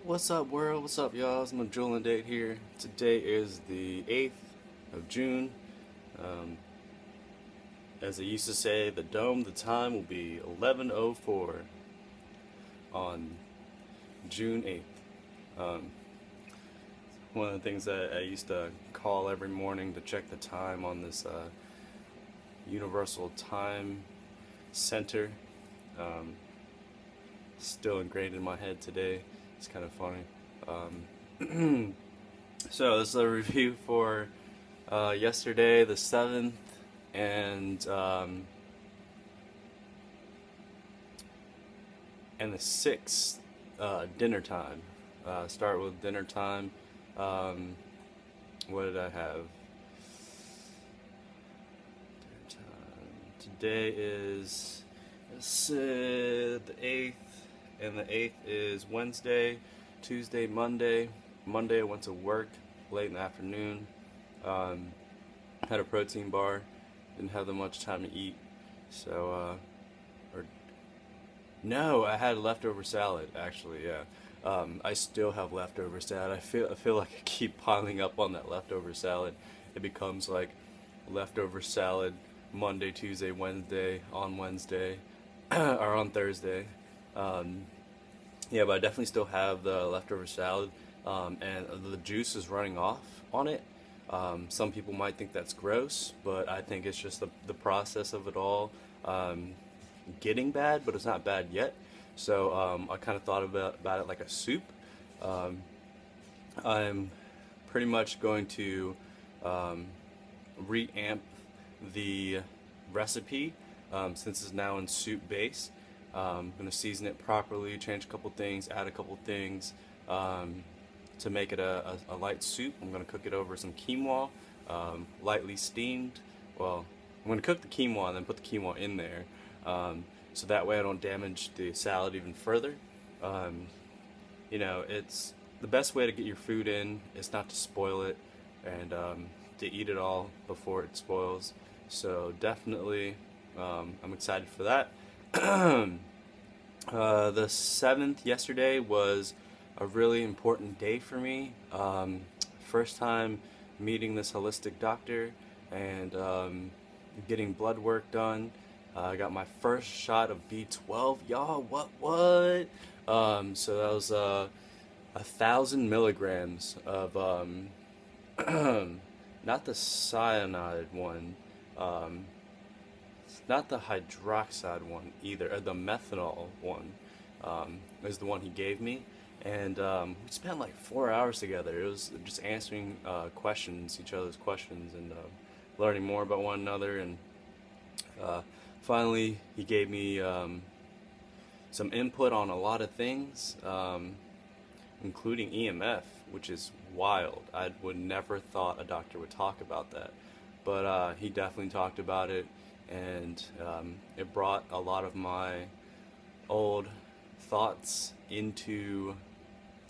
What's up, world? What's up, y'all? It's my Julian date here. Today is the 8th of June. Um, as they used to say, the time will be 11:04 on June 8th. Um, One of the things that I used to call every morning to check the time on this universal time center. Um, Still ingrained in my head today. It's kind of funny. So this is a review for yesterday, the 7th, and the 6th, dinner time. Start with dinner time. Um, what did I have? Dinner time. Today is the 8th, and the 8th is Wednesday, Tuesday, Monday. Monday I went to work late in the afternoon. Had a protein bar. Didn't have that much time to eat, so or no, I had leftover salad actually. Yeah, I still have leftover salad. I feel like I keep piling up on that leftover salad. It becomes like leftover salad Monday, Tuesday, Wednesday, on Wednesday, or on Thursday. Um, yeah, but I definitely still have the leftover salad, and the juice is running off on it. Some people might think that's gross, but I think it's just the process of it all getting bad, but it's not bad yet. So I kind of thought about it like a soup. Um, I'm pretty much going to um, reamp the recipe since it's now in soup base. I'm going to season it properly, change a couple things, add a couple things to make it a light soup. I'm going to cook it over some quinoa, lightly steamed. Well, I'm going to cook the quinoa and then put the quinoa in there, so that way I don't damage the salad even further. Um, it's the best way to get your food in is not to spoil it and to eat it all before it spoils. So definitely, I'm excited for that. The 7th yesterday was a really important day for me. First time meeting this holistic doctor and getting blood work done. I got my first shot of B12. Y'all, what? So that was 1,000 milligrams of not the cyanide one, not the hydroxide one either, the methanol one is the one he gave me. And we spent like 4 hours together. It was just answering each other's questions, and learning more about one another. And finally, he gave me some input on a lot of things, including EMF, which is wild. I would never thought a doctor would talk about that, but he definitely talked about it, and it brought a lot of my old thoughts into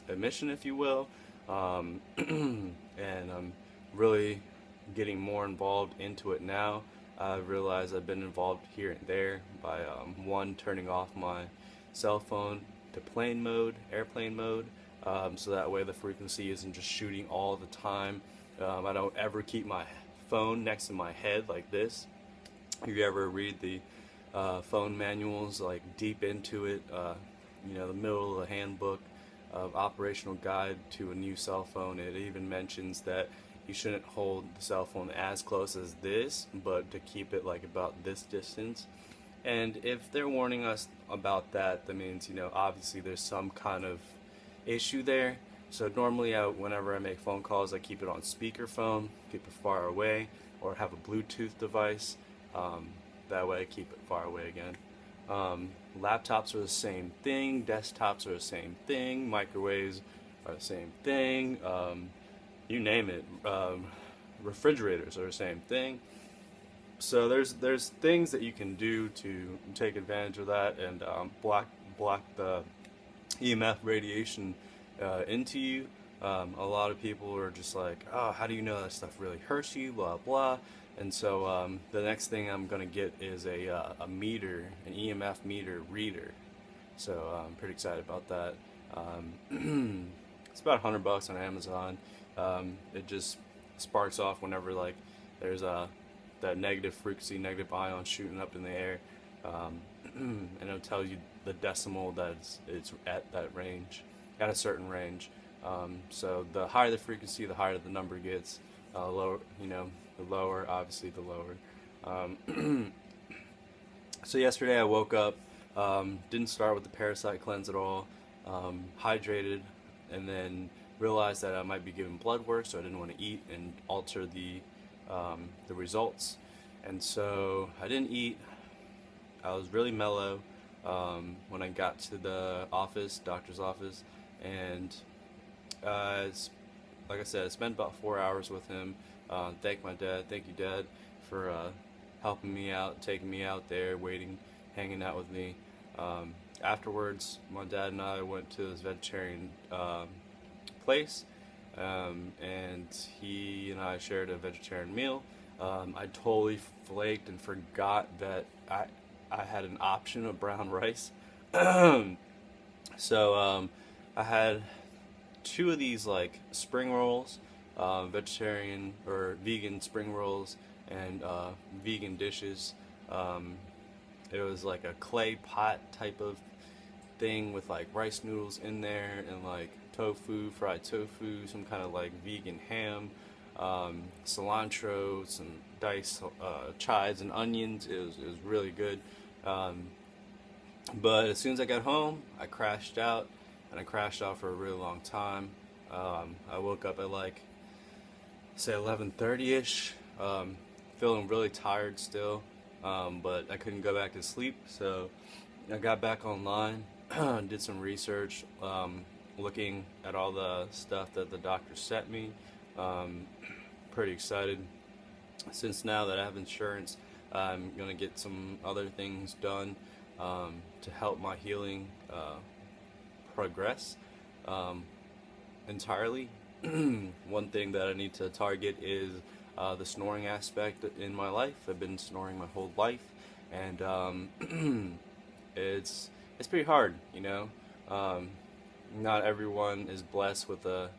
admission, if you will, and I'm really getting more involved into it now. I realize I've been involved here and there by one, turning off my cell phone to airplane mode, so that way the frequency isn't just shooting all the time. I don't ever keep my phone next to my head like this. If you ever read the phone manuals, like deep into it, the middle of the handbook of operational guide to a new cell phone, it even mentions that you shouldn't hold the cell phone as close as this, but to keep it like about this distance. And if they're warning us about that, that means, obviously there's some kind of issue there. So normally whenever I make phone calls, I keep it on speakerphone, keep it far away, or have a Bluetooth device. That way I keep it far away again. Laptops are the same thing, desktops are the same thing, microwaves are the same thing, you name it. Refrigerators are the same thing. So there's things that you can do to take advantage of that and block the EMF radiation into you. A lot of people are just like, oh, how do you know that stuff really hurts you, blah blah. And so the next thing I'm gonna get is a meter, an EMF meter reader. So I'm pretty excited about that. It's about $100 on Amazon. It just sparks off whenever like there's that negative frequency, negative ion shooting up in the air, and it'll tell you the decimal that it's at that range, at a certain range. So the higher the frequency, the higher the number gets. Lower, the lower, obviously, the lower. So yesterday I woke up, didn't start with the parasite cleanse at all, hydrated, and then realized that I might be giving blood work, so I didn't want to eat and alter the results. And so I didn't eat. I was really mellow when I got to the office, doctor's office, and like I said, I spent about 4 hours with him. Thank you, Dad, for helping me out, taking me out there, waiting, hanging out with me. Afterwards, my dad and I went to this vegetarian place, and he and I shared a vegetarian meal. I totally flaked and forgot that I had an option of brown rice. So I had 2 of these like spring rolls, vegetarian or vegan spring rolls, and vegan dishes. It was like a clay pot type of thing with like rice noodles in there and like tofu, fried tofu, some kind of like vegan ham, cilantro, some diced chives and onions. It was really good. But as soon as I got home, I crashed out, and I crashed out for a really long time. I woke up at like, say 11:30ish, feeling really tired still, but I couldn't go back to sleep, so I got back online, did some research, looking at all the stuff that the doctor sent me. Pretty excited, since now that I have insurance. I'm going to get some other things done to help my healing progress entirely. One thing that I need to target is the snoring aspect in my life. I've been snoring my whole life, and it's pretty hard, Not everyone is blessed with an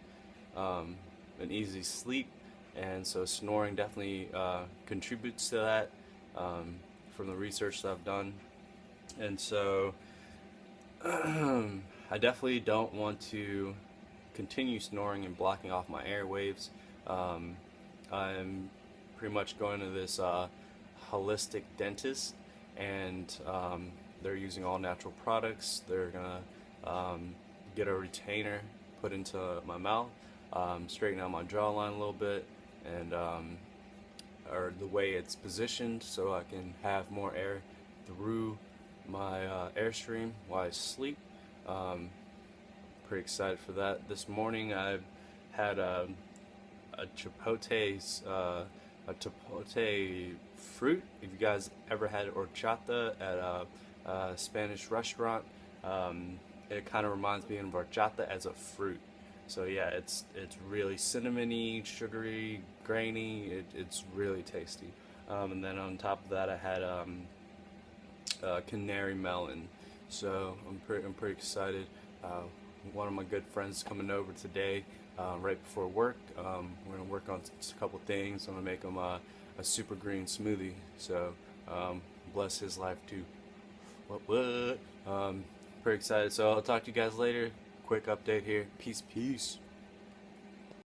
easy sleep, and so snoring definitely contributes to that, from the research that I've done. And so I definitely don't want to continue snoring and blocking off my airwaves. I'm pretty much going to this holistic dentist, and they're using all natural products. They're gonna get a retainer put into my mouth, straighten out my jawline a little bit, and or the way it's positioned, so I can have more air through my airstream while I sleep. Pretty excited for that. This morning I had a chipotle fruit. If you guys ever had horchata at a Spanish restaurant, it kind of reminds me of horchata as a fruit. So yeah, it's really cinnamony, sugary, grainy. It's really tasty. And then on top of that, I had canary melon. So I'm pretty excited. One of my good friends is coming over today, right before work. We're gonna work on a couple things. I'm gonna make him a super green smoothie. So bless his life too. What? Pretty excited. So I'll talk to you guys later. Quick update here. Peace.